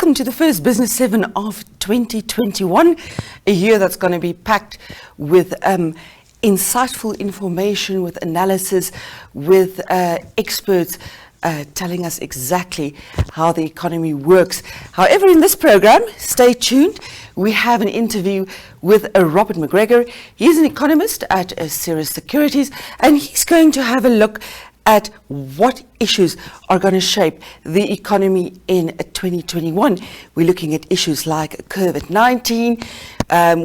welcome to the first Business7 of 2021, a year that's going to be packed with insightful information, with analysis, with experts telling us exactly how the economy works. However, in this program, stay tuned. We have an interview with Robert McGregor. He's an economist at Cirrus Securities, and he's going to have a look at what issues are going to shape the economy in 2021. We're looking at issues like COVID-19.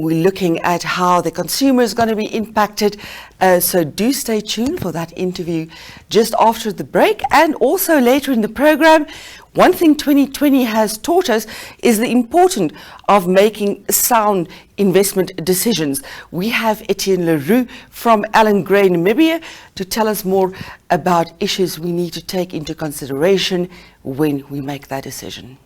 We're looking at how the consumer is going to be impacted. So do stay tuned for that interview just after the break, and also later in the program. One thing 2020 has taught us is the importance of making sound investment decisions. We have Etienne Roux from Allan Namibia to tell us more about issues we need to take into consideration when we make that decision.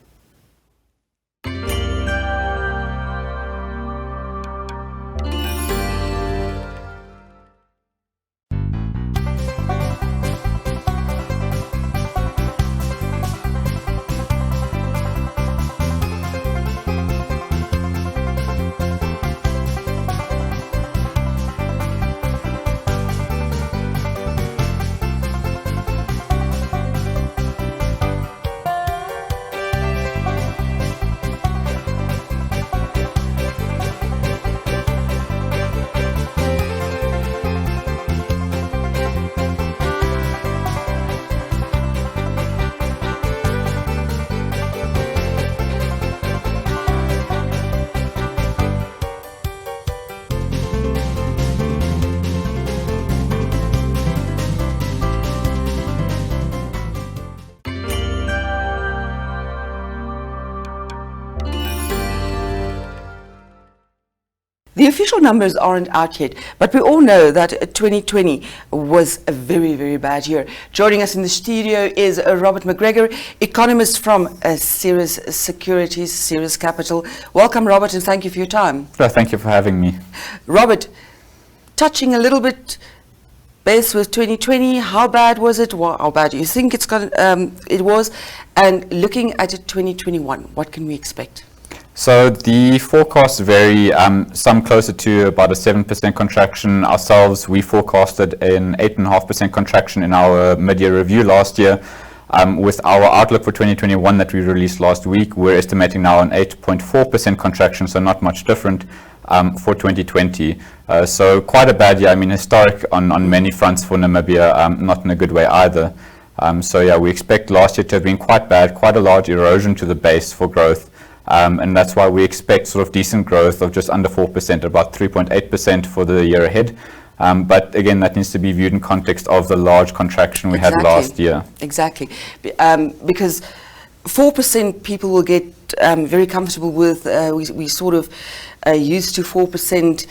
The official numbers aren't out yet, but we all know that 2020 was a very, very bad year. Joining us in the studio is Robert McGregor, economist from Cirrus Securities, Cirrus Capital. Welcome, Robert, and thank you for your time. Thank you for having me. Robert, touching a little bit base with 2020, how bad was it? How bad do you think it was? And looking at 2021, what can we expect? So the forecasts vary, some closer to about a 7% contraction. Ourselves, we forecasted an 8.5% contraction in our mid-year review last year. With our outlook for 2021 that we released last week, we're estimating now an 8.4% contraction, so not much different for 2020. So quite a bad year, historic on many fronts for Namibia, not in a good way either. So yeah, we expect last year to have been quite bad, quite a large erosion to the base for growth. And that's why we expect sort of decent growth of just under 4%, about 3.8% for the year ahead. But again, that needs to be viewed in context of the large contraction we had last year. Exactly. Because 4% people will get very comfortable with. We sort of used to 4%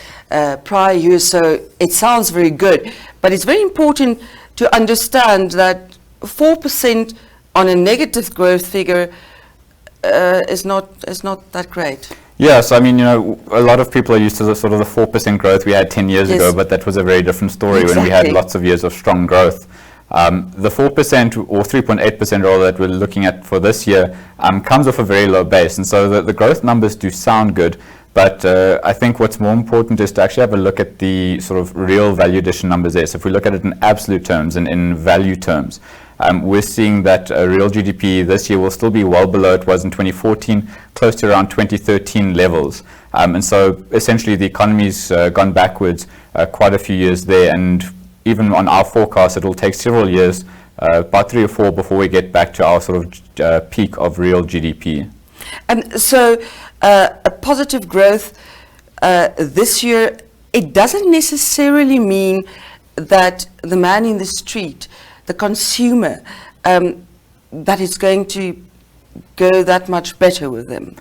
prior years, so it sounds very good. But it's very important to understand that 4% on a negative growth figure is not that great. Yes, a lot of people are used to the sort of the 4% growth we had 10 years ago, but that was a very different story when we had lots of years of strong growth. The 4% or 3.8% rather that we're looking at for this year comes off a very low base, and so the growth numbers do sound good. But I think what's more important is to actually have a look at the sort of real value addition numbers there. So if we look at it in absolute terms and in value terms, we're seeing that real GDP this year will still be well below it was in 2014, close to around 2013 levels. And so essentially the economy's gone backwards quite a few years there, and even on our forecast, it will take several years, about 3 or 4, before we get back to our sort of peak of real GDP. And so a positive growth this year, it doesn't necessarily mean that the man in the street, the consumer, that it's going to go that much better with them?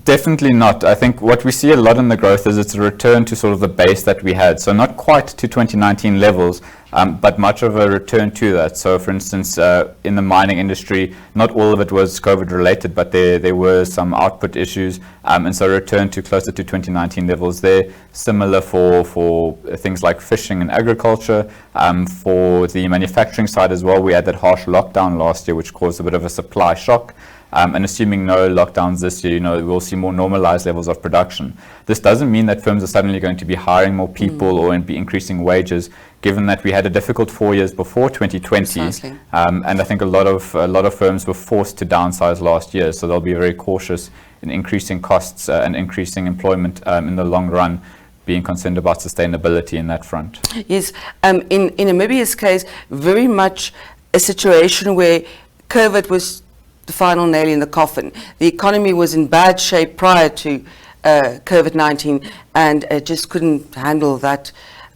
Definitely not. I think what we see a lot in the growth is it's a return to sort of the base that we had. So not quite to 2019 levels, but much of a return to that. So for instance, in the mining industry, not all of it was COVID related, but there were some output issues. And so return to closer to 2019 levels there. Similar for things like fishing and agriculture. For the manufacturing side as well, we had that harsh lockdown last year, which caused a bit of a supply shock. and assuming no lockdowns this year, we'll see more normalized levels of production. This doesn't mean that firms are suddenly going to be hiring more people or be increasing wages, given that we had a difficult 4 years before 2020, and I think a lot of firms were forced to downsize last year, so they'll be very cautious in increasing costs and increasing employment in the long run, being concerned about sustainability in that front. Yes, in Namibia's case, very much a situation where COVID was the final nail in the coffin. The economy was in bad shape prior to COVID-19 and just couldn't handle that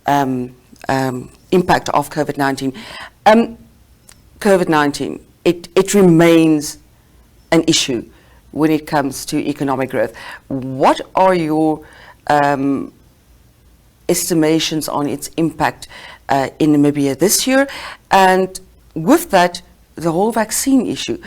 impact of COVID-19. COVID-19, it remains an issue when it comes to economic growth. What are your estimations on its impact in Namibia this year? And with that, the whole vaccine issue,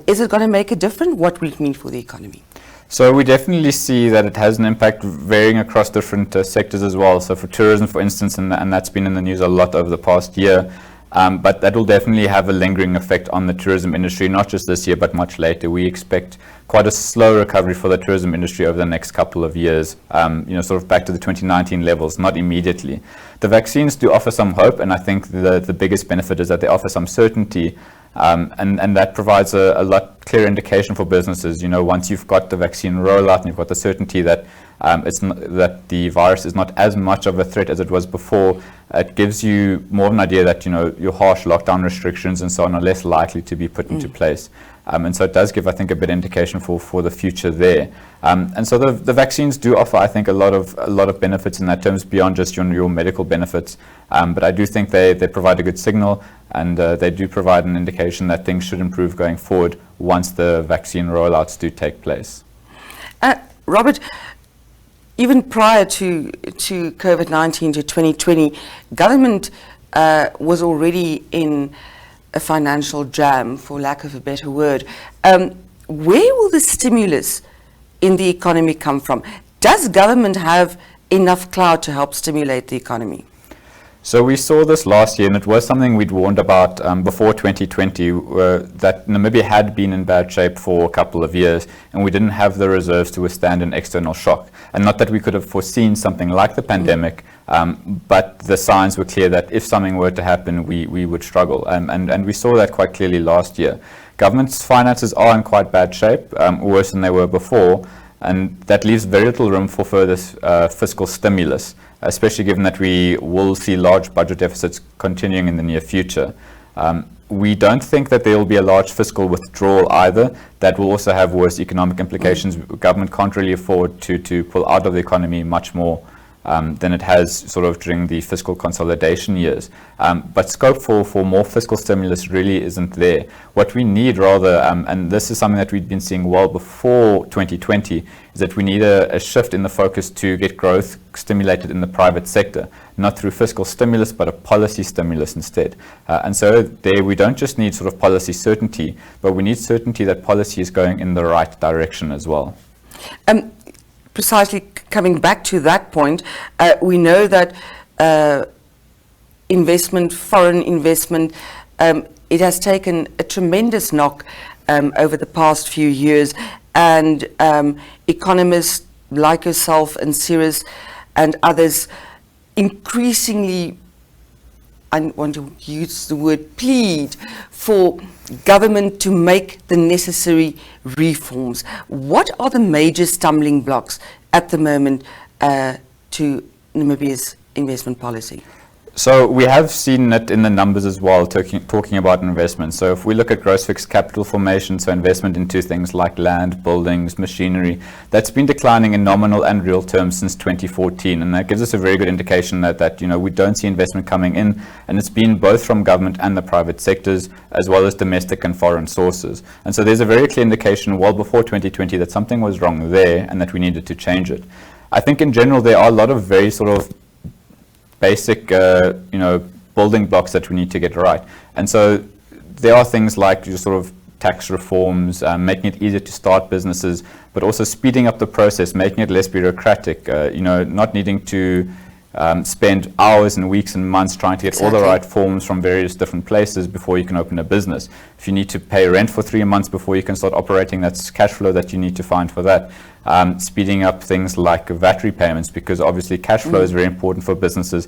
is it going to make a difference? What will it mean for the economy? So we definitely see that it has an impact varying across different sectors as well. So for tourism, for instance, and that's been in the news a lot over the past year, but that will definitely have a lingering effect on the tourism industry, not just this year, but much later. We expect quite a slow recovery for the tourism industry over the next couple of years, sort of back to the 2019 levels, not immediately. The vaccines do offer some hope, and I think the biggest benefit is that they offer some certainty, and that provides a lot clearer indication for businesses. Once you've got the vaccine rollout and you've got the certainty that that the virus is not as much of a threat as it was before, it gives you more of an idea that your harsh lockdown restrictions and so on are less likely to be put into place. And so it does give, I think, a bit indication for the future there. And so the vaccines do offer, I think, a lot of benefits in that terms beyond just your medical benefits. But I do think they provide a good signal, and they do provide an indication that things should improve going forward once the vaccine rollouts do take place. Robert, even prior to COVID-19, to 2020, government was already in a financial jam, for lack of a better word. Where will the stimulus in the economy come from? Does government have enough clout to help stimulate the economy? So we saw this last year, and it was something we'd warned about before 2020, that Namibia had been in bad shape for a couple of years, and we didn't have the reserves to withstand an external shock. And not that we could have foreseen something like the pandemic, but the signs were clear that if something were to happen, we would struggle. And we saw that quite clearly last year. Government's finances are in quite bad shape, worse than they were before, and that leaves very little room for further fiscal stimulus, especially given that we will see large budget deficits continuing in the near future. We don't think that there will be a large fiscal withdrawal either. That will also have worse economic implications. Government can't really afford to pull out of the economy much more than it has sort of during the fiscal consolidation years. But scope for more fiscal stimulus really isn't there. What we need rather, and this is something that we've been seeing well before 2020, is that we need a shift in the focus to get growth stimulated in the private sector, not through fiscal stimulus, but a policy stimulus instead. And so there we don't just need sort of policy certainty, but we need certainty that policy is going in the right direction as well. Precisely coming back to that point, we know that foreign investment, it has taken a tremendous knock over the past few years, and economists like yourself and Cirrus and others increasingly, I want to use the word plead, for government to make the necessary reforms. What are the major stumbling blocks at the moment to Namibia's investment policy? So we have seen it in the numbers as well, talking about investment. So if we look at gross fixed capital formation, so investment into things like land, buildings, machinery, that's been declining in nominal and real terms since 2014. And that gives us a very good indication that we don't see investment coming in. And it's been both from government and the private sectors, as well as domestic and foreign sources. And so there's a very clear indication well before 2020 that something was wrong there and that we needed to change it. I think in general there are a lot of very sort of basic, building blocks that we need to get right. And so there are things like your sort of tax reforms, making it easier to start businesses, but also speeding up the process, making it less bureaucratic, not needing to spend hours and weeks and months trying to get all the right forms from various different places before you can open a business. If you need to pay rent for 3 months before you can start operating, that's cash flow that you need to find for that. Speeding up things like VAT repayments, because obviously cash flow is very important for businesses,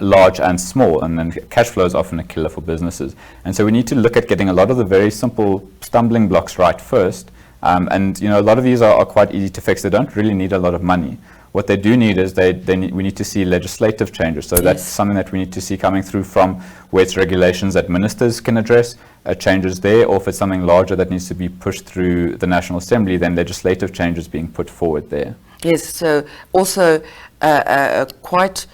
large and small, and then cash flow is often a killer for businesses. And so we need to look at getting a lot of the very simple stumbling blocks right first. And a lot of these are quite easy to fix. They don't really need a lot of money. What they do need is we need to see legislative changes. So that's something that we need to see coming through from where it's regulations that ministers can address, changes there, or if it's something larger that needs to be pushed through the National Assembly, then legislative changes being put forward there. Yes, so also quite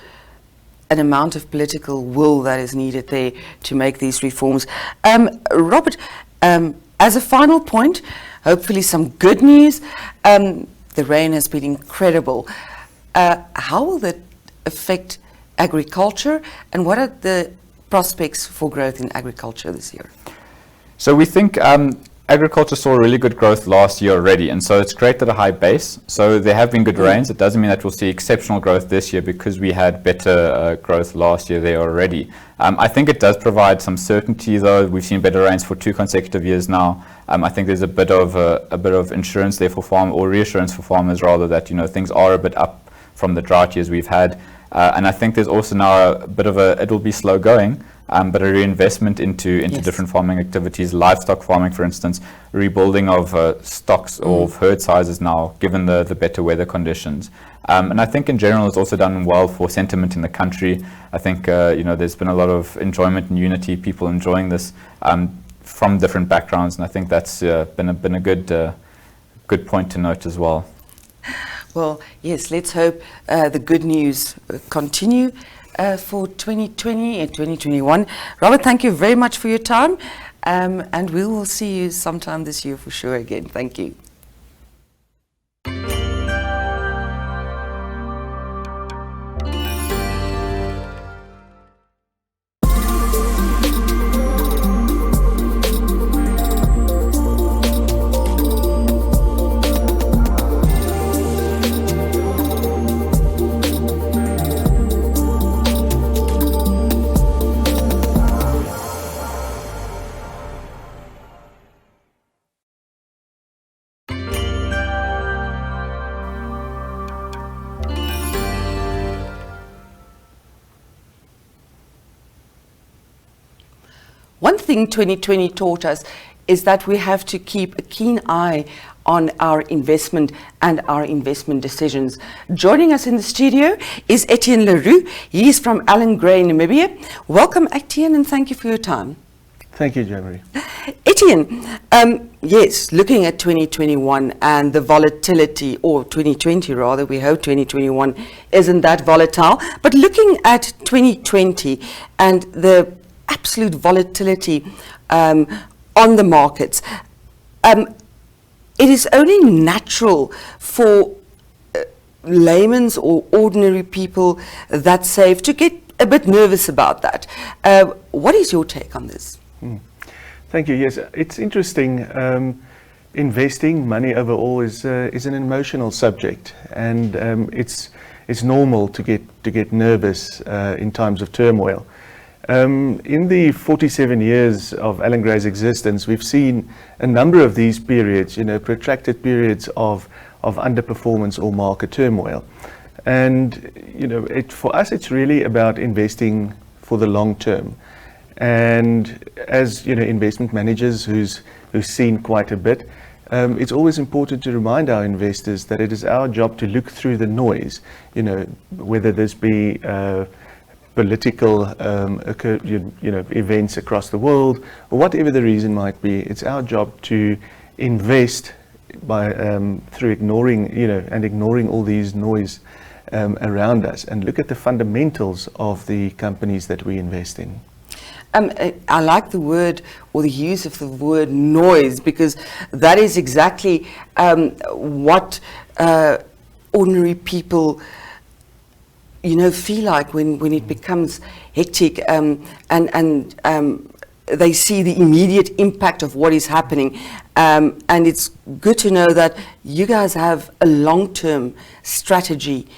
an amount of political will that is needed there to make these reforms. Robert, as a final point, hopefully some good news. The rain has been incredible. How will that affect agriculture, and what are the prospects for growth in agriculture this year? So we think agriculture saw really good growth last year already, and so it's great at a high base. So there have been good rains. It doesn't mean that we'll see exceptional growth this year because we had better growth last year there already. I think it does provide some certainty, though. We've seen better rains for 2 consecutive years now. I think there's a bit of insurance there for farm, or reassurance for farmers rather, that things are a bit up from the drought years we've had. And I think there's also now a bit of it'll be slow going, but a reinvestment into different farming activities, livestock farming, for instance, rebuilding of stocks or of herd sizes now, given the better weather conditions. And I think in general it's also done well for sentiment in the country. I think there's been a lot of enjoyment and unity, people enjoying this from different backgrounds, and I think that's been a good point to note as well. Well, yes, let's hope the good news continue for 2020 and 2021. Robert, thank you very much for your time, and we will see you sometime this year for sure again. Thank you. One thing 2020 taught us is that we have to keep a keen eye on our investment and our investment decisions. Joining us in the studio is Etienne Roux. He is from Allan in Namibia. Welcome, Etienne, and thank you for your time. Thank you, Jeremy. Etienne, yes, looking at 2021 and the volatility, or 2020 rather, we hope 2021 isn't that volatile, but looking at 2020 and the absolute volatility on the markets, it is only natural for laymen's or ordinary people that save to get a bit nervous about that. What is your take on this? Thank you. Yes, it's interesting. Investing money overall is an emotional subject, and it's normal to get nervous in times of turmoil. In the 47 years of Allan Gray's existence, we've seen a number of these periods, protracted periods of underperformance or market turmoil. And, for us, it's really about investing for the long term. And as, investment managers who's seen quite a bit, it's always important to remind our investors that it is our job to look through the noise, whether this be political events across the world, or whatever the reason might be. It's our job to invest by through ignoring all these noise around us, and look at the fundamentals of the companies that we invest in. I like the word, or the use of the word noise, because that is exactly what ordinary people feel like when it becomes hectic, and they see the immediate impact of what is happening. And it's good to know that you guys have a long-term strategy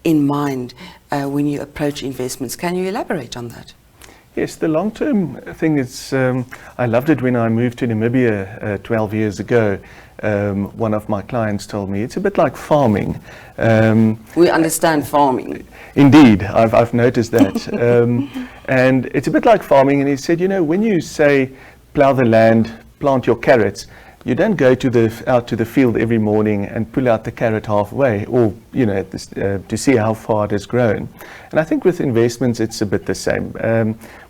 in mind. when you approach investments. Can you elaborate on that? Yes, the long-term thing is, I loved it when I moved to Namibia 12 years ago. One of my clients told me it's a bit like farming. We understand farming. Indeed, I've noticed that. And it's a bit like farming, and he said, you know, when you say plough the land, plant your carrots, you don't go out to the field every morning and pull out the carrot halfway, or you know, to see how far it has grown. And I think with investments, it's a bit the same.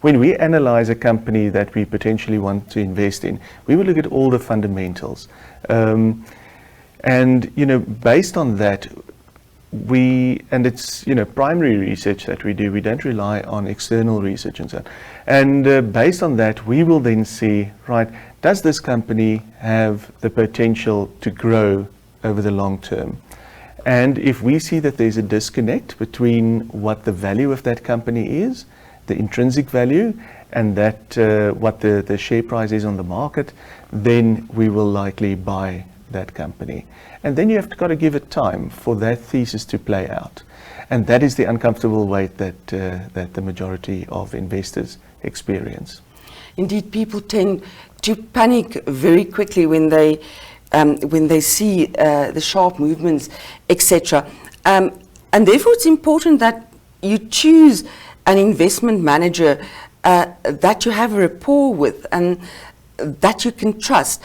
When we analyze a company that we potentially want to invest in, we will look at all the fundamentals, and you know, based on that, and it's, you know, primary research that we do. We don't rely on external research and so on. And based on that, we will then see, right, does this company have the potential to grow over the long term? And if we see that there's a disconnect between what the value of that company is, the intrinsic value, and that what the share price is on the market, then we will likely buy that company. And then you have got to give it time for that thesis to play out. And that is the uncomfortable wait that the majority of investors experience. Indeed, people tend to panic very quickly when they see the sharp movements, etc. And therefore, it's important that you choose an investment manager that you have a rapport with and that you can trust.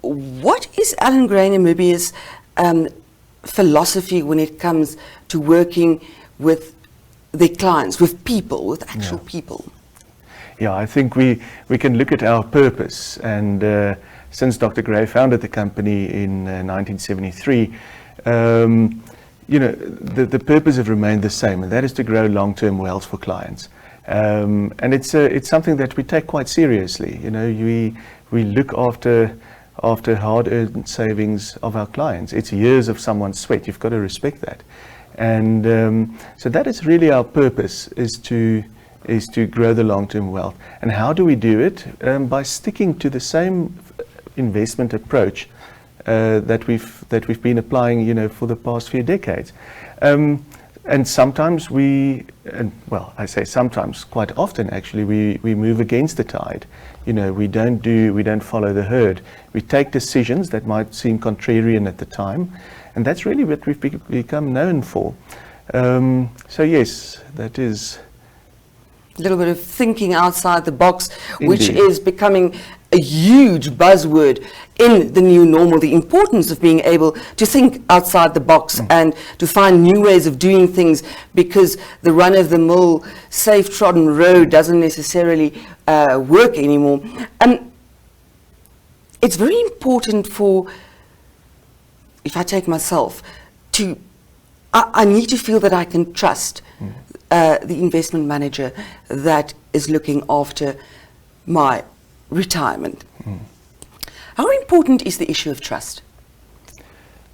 What is Allan Gray Namibia's philosophy when it comes to working with their clients, with people, with actual people? Yeah, I think we can look at our purpose, and since Dr. Gray founded the company in 1973, you know, the purpose has remained the same, and that is to grow long-term wealth for clients. And it's something that we take quite seriously. You know, we look after hard-earned savings of our clients. It's years of someone's sweat. You've got to respect that. And so that is really our purpose, is to grow the long-term wealth. And how do we do it? By sticking to the same investment approach that we've been applying, you know, for the past few decades. And sometimes I say sometimes, quite often actually, we move against the tide. You know, we don't follow the herd. We take decisions that might seem contrarian at the time, and that's really what we've become known for. So yes, that is a little bit of thinking outside the box, Indeed. Which is becoming a huge buzzword in the new normal, the importance of being able to think outside the box and to find new ways of doing things, because the run-of-the-mill, safe-trodden road doesn't necessarily work anymore. And it's very important for, if I take myself, I need to feel that I can trust the investment manager that is looking after my retirement. How important is the issue of trust?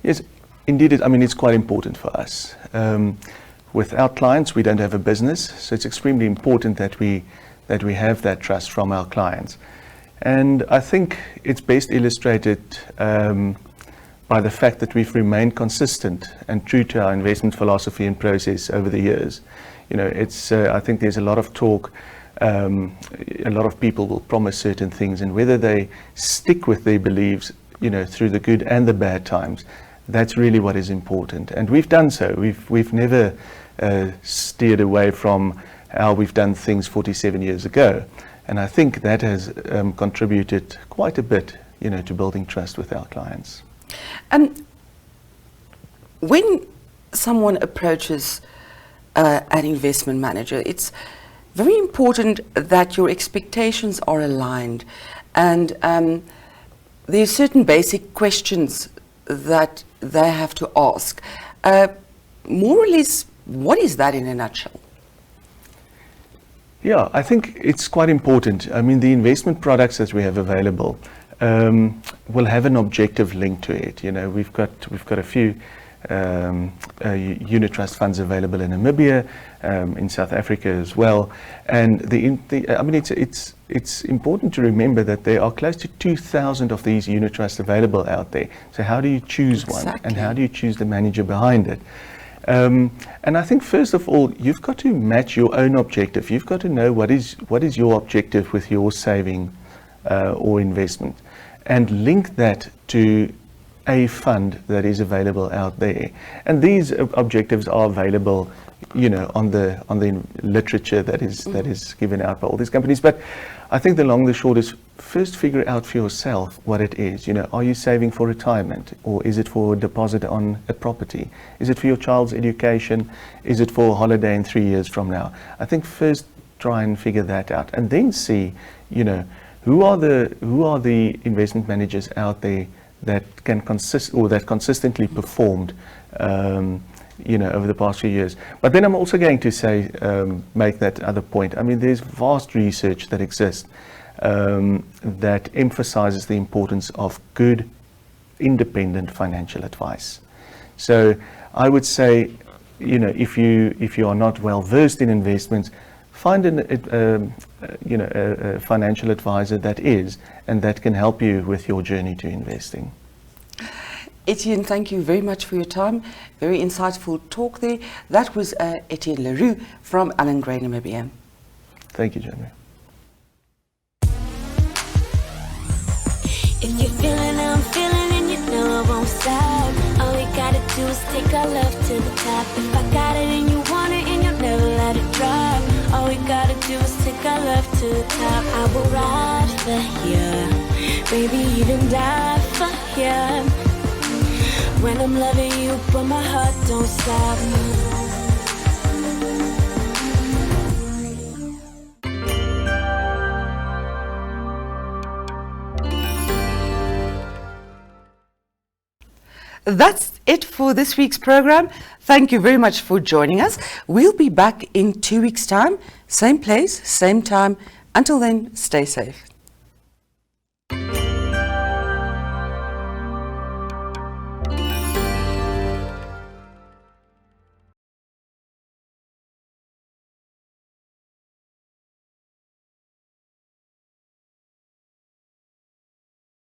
Yes, indeed. I mean, it's quite important for us. With our clients, we don't have a business, so it's extremely important that we have that trust from our clients. And I think it's best illustrated by the fact that we've remained consistent and true to our investment philosophy and process over the years. You know, I think there's a lot of talk. A lot of people will promise certain things, and whether they stick with their beliefs, you know, through the good and the bad times, that's really what is important. And we've done so. We've never steered away from how we've done things 47 years ago, and I think that has contributed quite a bit, you know, to building trust with our clients. When someone approaches an investment manager, it's very important that your expectations are aligned, and there are certain basic questions that they have to ask. More or less, what is that in a nutshell? Yeah, I think it's quite important. I mean, the investment products that we have available will have an objective link to it. You know, we've got a few unit trust funds available in Namibia, in South Africa as well, and I mean, it's important to remember that there are close to 2,000 of these unit trusts available out there. So how do you choose one, and how do you choose the manager behind it? And I think first of all, you've got to match your own objective. You've got to know what is your objective with your saving or investment, and link that to a fund that is available out there. And these objectives are available, on the literature that is given out by all these companies. But I think the long and the short is, first figure out for yourself what it is. Are you saving for retirement, or is it for a deposit on a property? Is it for your child's education? Is it for a holiday in 3 years from now? I think first try and figure that out, and then see, who are the investment managers out there that can consistently performed, over the past few years. But then I'm also going to say, make that other point. I mean, there's vast research that exists that emphasizes the importance of good, independent financial advice. So I would say, if you are not well versed in investments, find a financial advisor that is, and that can help you with your journey to investing. Etienne, thank you very much for your time. Very insightful talk there. That was Etienne Roux from Allan Namibia. Thank you, Jamie. If you're feeling how I'm feeling, and you know I won't stop. All we gotta do is take our love to the top. If I got it and you want it, and you'll never let it drop. All we gotta do is take our love to the top. I will ride for you, maybe even die for you. When I'm loving you, but my heart don't stop. That's it for this week's program. Thank you very much for joining us. We'll be back in 2 weeks' time, same place, same time. Until then, stay safe.